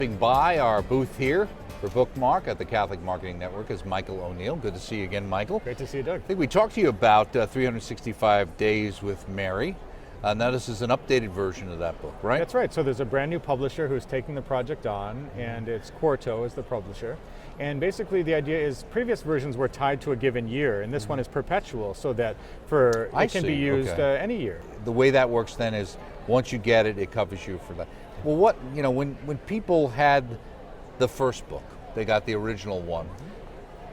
Stopping by our booth here for Bookmark at the Catholic Marketing Network is Michael O'Neill. Good to see you again, Michael. Great to see you, Doug. I think we talked to you about 365 Days with Mary. Now this is an updated version of that book, right? That's right. So there's a brand new publisher who's taking the project on, and it's Quarto is the publisher. And basically the idea is previous versions were tied to a given year, and this one is perpetual, so that it can be used any year. The way that works then is once you get it, it covers you for that. Well, when people had the first book, they got the original one,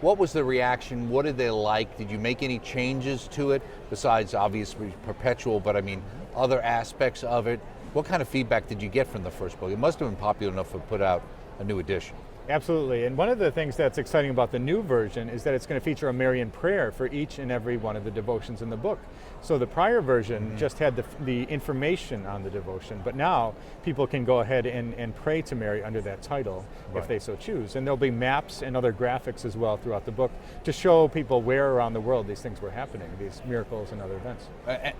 what was the reaction? What did they like? Did you make any changes to it besides obviously perpetual, but I mean other aspects of it? What kind of feedback did you get from the first book? It must have been popular enough to put out a new edition. Absolutely, and one of the things that's exciting about the new version is that it's going to feature a Marian prayer for each and every one of the devotions in the book. So the prior version just had the information on the devotion, but now people can go ahead and pray to Mary under that title if they so choose. And there'll be maps and other graphics as well throughout the book to show people where around the world these things were happening, these miracles and other events.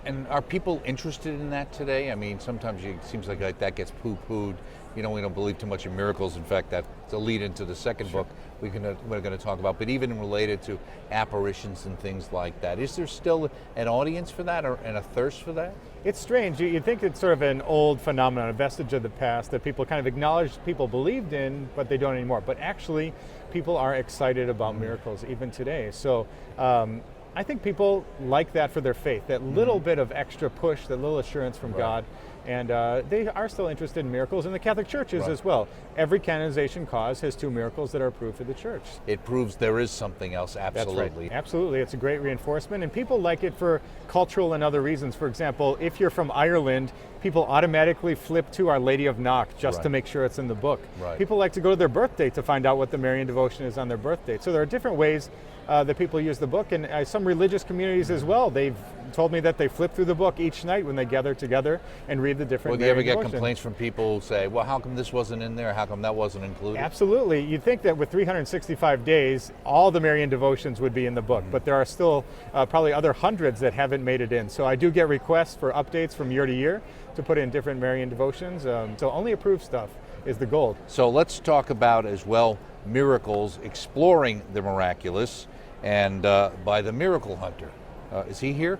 And are people interested in that today? I mean, sometimes it seems like that gets poo-pooed. We don't believe too much in miracles. In fact, that's a lead into the second book we're going to talk about. But even related to apparitions and things like that, is there still an audience for that and a thirst for that? It's strange. You'd think it's sort of an old phenomenon, a vestige of the past that people kind of acknowledge people believed in, but they don't anymore. But actually, people are excited about miracles even today. So I think people like that for their faith, that little bit of extra push, that little assurance from God. And they are still interested in miracles, and the Catholic Church is as well. Every canonization cause has 2 miracles that are approved for the Church. It proves there is something else, absolutely. That's right. Absolutely, it's a great reinforcement, and people like it for cultural and other reasons. For example, if you're from Ireland, people automatically flip to Our Lady of Knock just to make sure it's in the book. People like to go to their birthday to find out what the Marian devotion is on their birthday. So there are different ways that people use the book, and some religious communities as well. They've told me that they flip through the book each night when they gather together and read the different Well, do you ever get devotions. complaints from people who say, well, how come this wasn't in there? How come that wasn't included? Absolutely. You'd think that with 365 days, all the Marian devotions would be in the book, but there are still probably other hundreds that haven't made it in. So I do get requests for updates from year to year to put in different Marian devotions. So only approved stuff is the goal. So let's talk about as well miracles, exploring the miraculous, and by the miracle hunter. Is he here?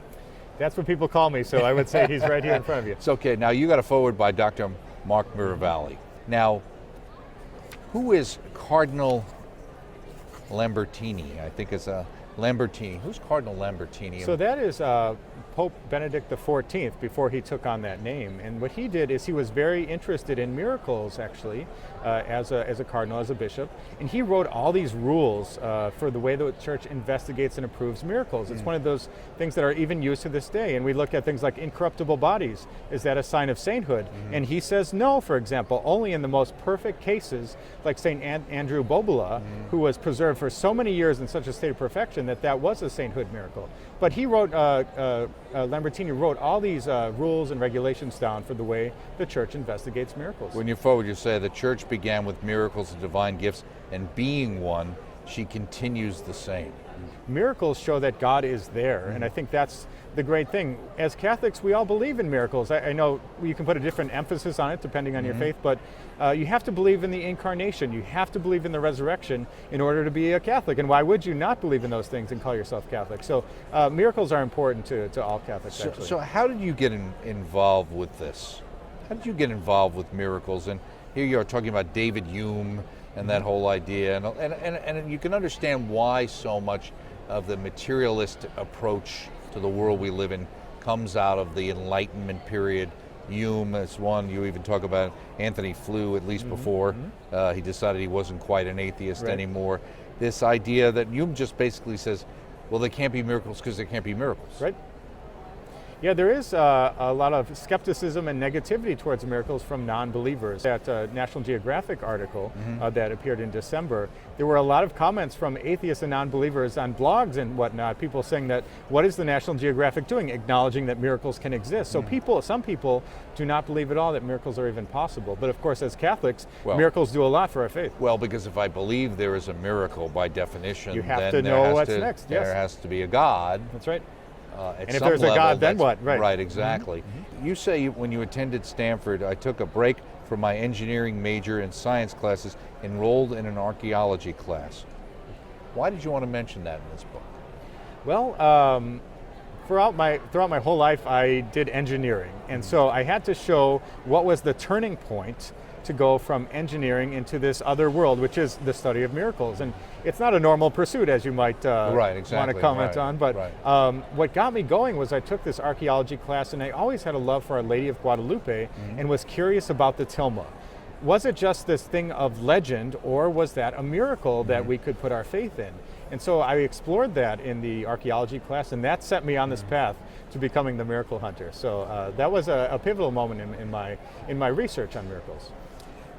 That's what people call me, so I would say he's right here in front of you. It's okay. Now you got a forward by Dr. Mark Miravalli. Now, who is Cardinal Lambertini? I think it's a Lambertini. Who's Cardinal Lambertini? So that is Pope Benedict XIV before he took on that name. And what he did is he was very interested in miracles, actually, as a cardinal, as a bishop. And he wrote all these rules for the way the Church investigates and approves miracles. It's one of those things that are even used to this day. And we look at things like incorruptible bodies. Is that a sign of sainthood? And he says no, for example, only in the most perfect cases, like St. Andrew Bobola, who was preserved for so many years in such a state of perfection that was a sainthood miracle. But he wrote, Lambertini wrote all these rules and regulations down for the way the Church investigates miracles. When you're forward, you say the Church began with miracles and divine gifts, and being one, she continues the same. Miracles show that God is there, and I think that's the great thing. As Catholics, we all believe in miracles. I know you can put a different emphasis on it depending on your faith, but you have to believe in the incarnation. You have to believe in the resurrection in order to be a Catholic. And why would you not believe in those things and call yourself Catholic? So miracles are important to all Catholics, actually. So how did you get involved with this? How did you get involved with miracles? And here you are talking about David Hume and that whole idea. And you can understand why so much of the materialist approach to the world we live in comes out of the Enlightenment period. Hume is one. You even talk about Anthony Flew, at least before he decided he wasn't quite an atheist anymore. This idea that Hume just basically says, well, there can't be miracles because there can't be miracles. Right. Yeah, there is a lot of skepticism and negativity towards miracles from non-believers. That National Geographic article that appeared in December, there were a lot of comments from atheists and non-believers on blogs and whatnot, people saying that, what is the National Geographic doing? Acknowledging that miracles can exist. So some people do not believe at all that miracles are even possible. But of course, as Catholics, miracles do a lot for our faith. Well, because if I believe there is a miracle, by definition, you have to know what's next. There has to be a God. That's right. And if there's a God, then what? Right, exactly. You say when you attended Stanford, I took a break for my engineering major and science classes enrolled in an archaeology class. Why did you want to mention that in this book? Well, throughout my whole life, I did engineering, and so I had to show what was the turning point to go from engineering into this other world, which is the study of miracles. And it's not a normal pursuit, as you might want to comment on, but what got me going was I took this archaeology class, and I always had a love for Our Lady of Guadalupe, and was curious about the tilma. Was it just this thing of legend, or was that a miracle that we could put our faith in? And so I explored that in the archaeology class, and that set me on this path to becoming the miracle hunter. So that was a pivotal moment in my research on miracles.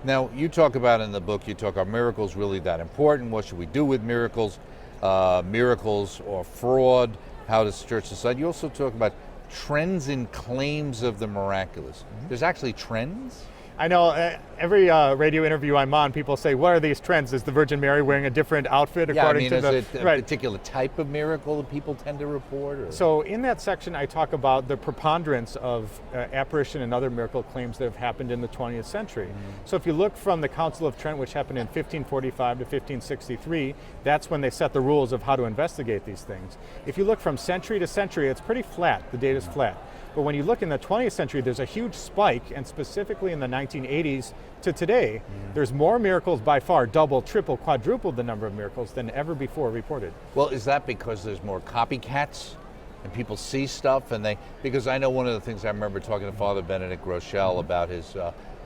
Now, you talk about in the book, are miracles really that important? What should we do with miracles? Miracles or fraud? How does the church decide? You also talk about trends and claims of the miraculous. There's actually trends? I know every radio interview I'm on, people say, what are these trends? Is the Virgin Mary wearing a different outfit according to the... Is it a particular type of miracle that people tend to report? Or? So in that section, I talk about the preponderance of apparition and other miracle claims that have happened in the 20th century. So if you look from the Council of Trent, which happened in 1545 to 1563, that's when they set the rules of how to investigate these things. If you look from century to century, it's pretty flat. The data's flat. But when you look in the 20th century, there's a huge spike, and specifically in the 1980s to today, there's more miracles by far, double, triple, quadrupled the number of miracles than ever before reported. Well, is that because there's more copycats and people see stuff because I know one of the things I remember talking to Father Benedict Rochelle about his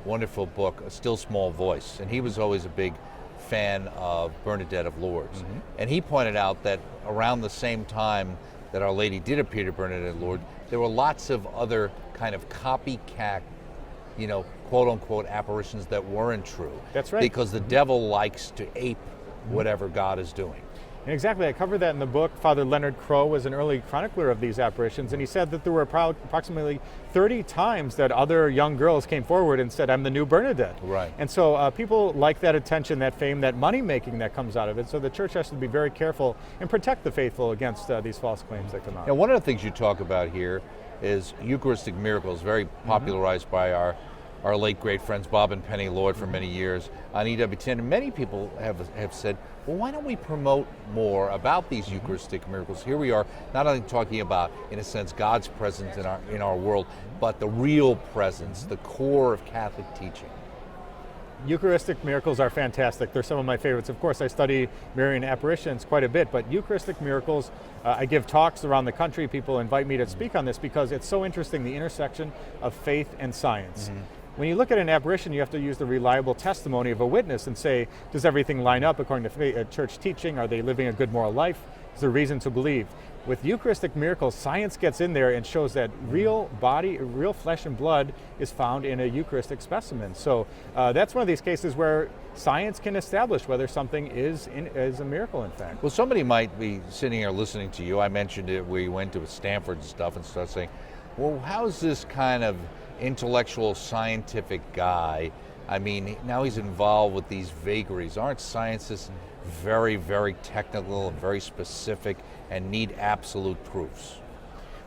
wonderful book, A Still Small Voice, and he was always a big fan of Bernadette of Lourdes. And he pointed out that around the same time that Our Lady did appear to Bernadette of Lourdes, there were lots of other kind of copycat, quote unquote apparitions that weren't true. That's right. Because the devil likes to ape whatever God is doing. And exactly, I covered that in the book. Father Leonard Crowe was an early chronicler of these apparitions, and he said that there were approximately 30 times that other young girls came forward and said, I'm the new Bernadette. Right. And so people like that attention, that fame, that money-making that comes out of it, so the church has to be very careful and protect the faithful against these false claims that come out. Now, one of the things you talk about here is Eucharistic Miracles, very popularized by our late great friends Bob and Penny Lloyd for many years on EWTN. And many people have said, well, why don't we promote more about these Eucharistic miracles? Here we are, not only talking about, in a sense, God's presence in our world, but the real presence, the core of Catholic teaching. Eucharistic miracles are fantastic. They're some of my favorites. Of course, I study Marian apparitions quite a bit, but Eucharistic miracles, I give talks around the country. People invite me to speak on this because it's so interesting, the intersection of faith and science. When you look at an apparition, you have to use the reliable testimony of a witness and say, does everything line up according to church teaching? Are they living a good moral life? Is there reason to believe? With Eucharistic miracles, science gets in there and shows that real body, real flesh and blood is found in a Eucharistic specimen. So that's one of these cases where science can establish whether something is a miracle, in fact. Well, somebody might be sitting here listening to you. I mentioned it, we went to Stanford and stuff and started saying, well, how's this kind of intellectual scientific guy, I mean, now he's involved with these vagaries. Aren't scientists very, very technical and very specific and need absolute proofs?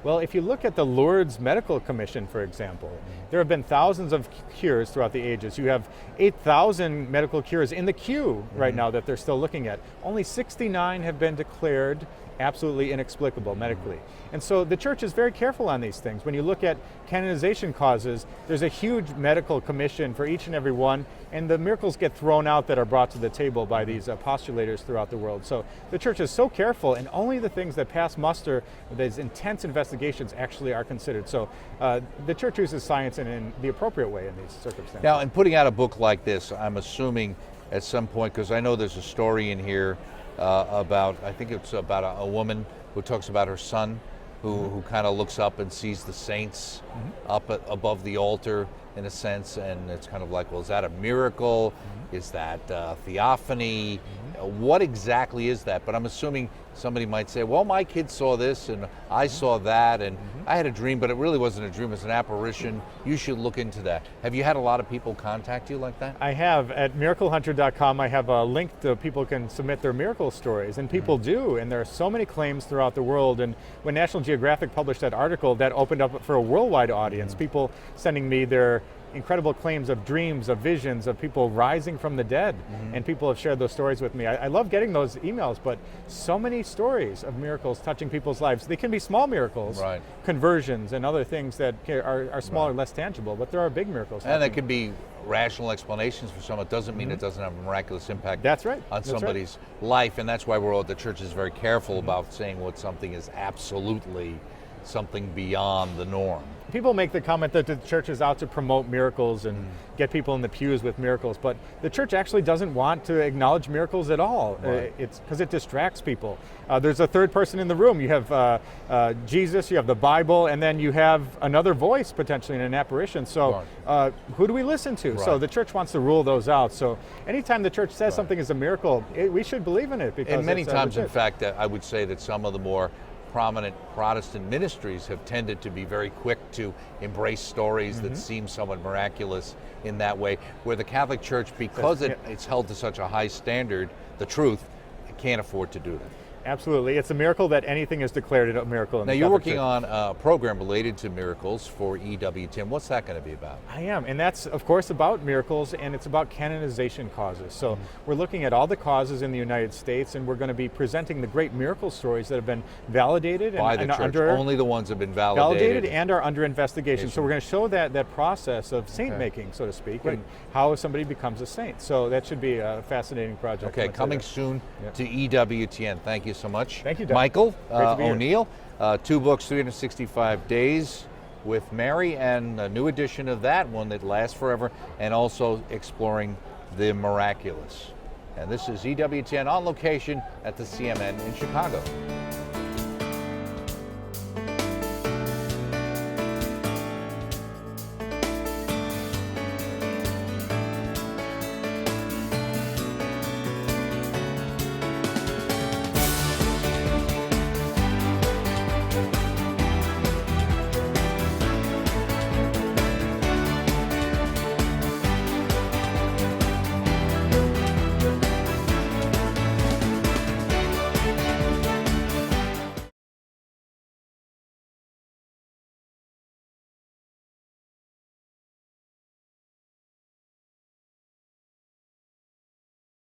Well, if you look at the Lourdes Medical Commission, for example, there have been thousands of cures throughout the ages. You have 8,000 medical cures in the queue right now that they're still looking at. Only 69 have been declared absolutely inexplicable medically. And so the church is very careful on these things. When you look at canonization causes, there's a huge medical commission for each and every one, and the miracles get thrown out that are brought to the table by these postulators throughout the world. So the church is so careful, and only the things that pass muster, these intense investigations, actually are considered. So the church uses science in the appropriate way in these circumstances. Now, in putting out a book like this, I'm assuming at some point, because I know there's a story in here about, I think it's about a woman who talks about her son who kind of looks up and sees the saints up above the altar, in a sense, and it's kind of like, well, is that a miracle? Is that theophany? What exactly is that? But I'm assuming somebody might say, well, my kid saw this and I saw that and I had a dream, but it really wasn't a dream, it's an apparition. You should look into that. Have you had a lot of people contact you like that? I have. At miraclehunter.com, I have a link to people can submit their miracle stories, and people do, and there are so many claims throughout the world. And when National Geographic published that article, that opened up for a worldwide audience, people sending me their incredible claims of dreams, of visions, of people rising from the dead, and people have shared those stories with me. I love getting those emails, but so many stories of miracles touching people's lives. They can be small miracles, Right. conversions and other things that are smaller, less tangible, but there are big miracles. And there happening. could be rational explanations for some. It doesn't mean it doesn't have a miraculous impact That's right. on That's right. somebody's life, and that's why the church is very careful about saying what something is absolutely something beyond the norm. People make the comment that the church is out to promote miracles and get people in the pews with miracles, but the church actually doesn't want to acknowledge miracles at all. Right. It's because it distracts people. There's a third person in the room. You have Jesus, you have the Bible, and then you have another voice potentially in an apparition. So who do we listen to? Right. So the church wants to rule those out. So anytime the church says something is a miracle, we should believe in it. Because And many it's, times, in legit. fact, I would say that some of the more prominent Protestant ministries have tended to be very quick to embrace stories that seem somewhat miraculous in that way, where the Catholic Church, because it's held to such a high standard, the truth, can't afford to do that. Absolutely. It's a miracle that anything is declared a miracle in Now, the you're Catholic working Church. on a program related to miracles for EWTN. What's that going to be about? I am, and that's of course about miracles, and it's about canonization causes. So we're looking at all the causes in the United States, and we're going to be presenting the great miracle stories that have been validated By the and church, under only the ones that have been validated. and are under investigation. So we're going to show that process of saint making, so to speak, and how somebody becomes a saint. So that should be a fascinating project. Okay, I'm excited. coming soon to EWTN. Thank you so much. Thank you, Doug. Michael Great to be here. O'Neill. 2 books, 365 Days with Mary, and a new edition of that one that lasts forever, and also exploring the miraculous. And this is EWTN on location at the CMN in Chicago.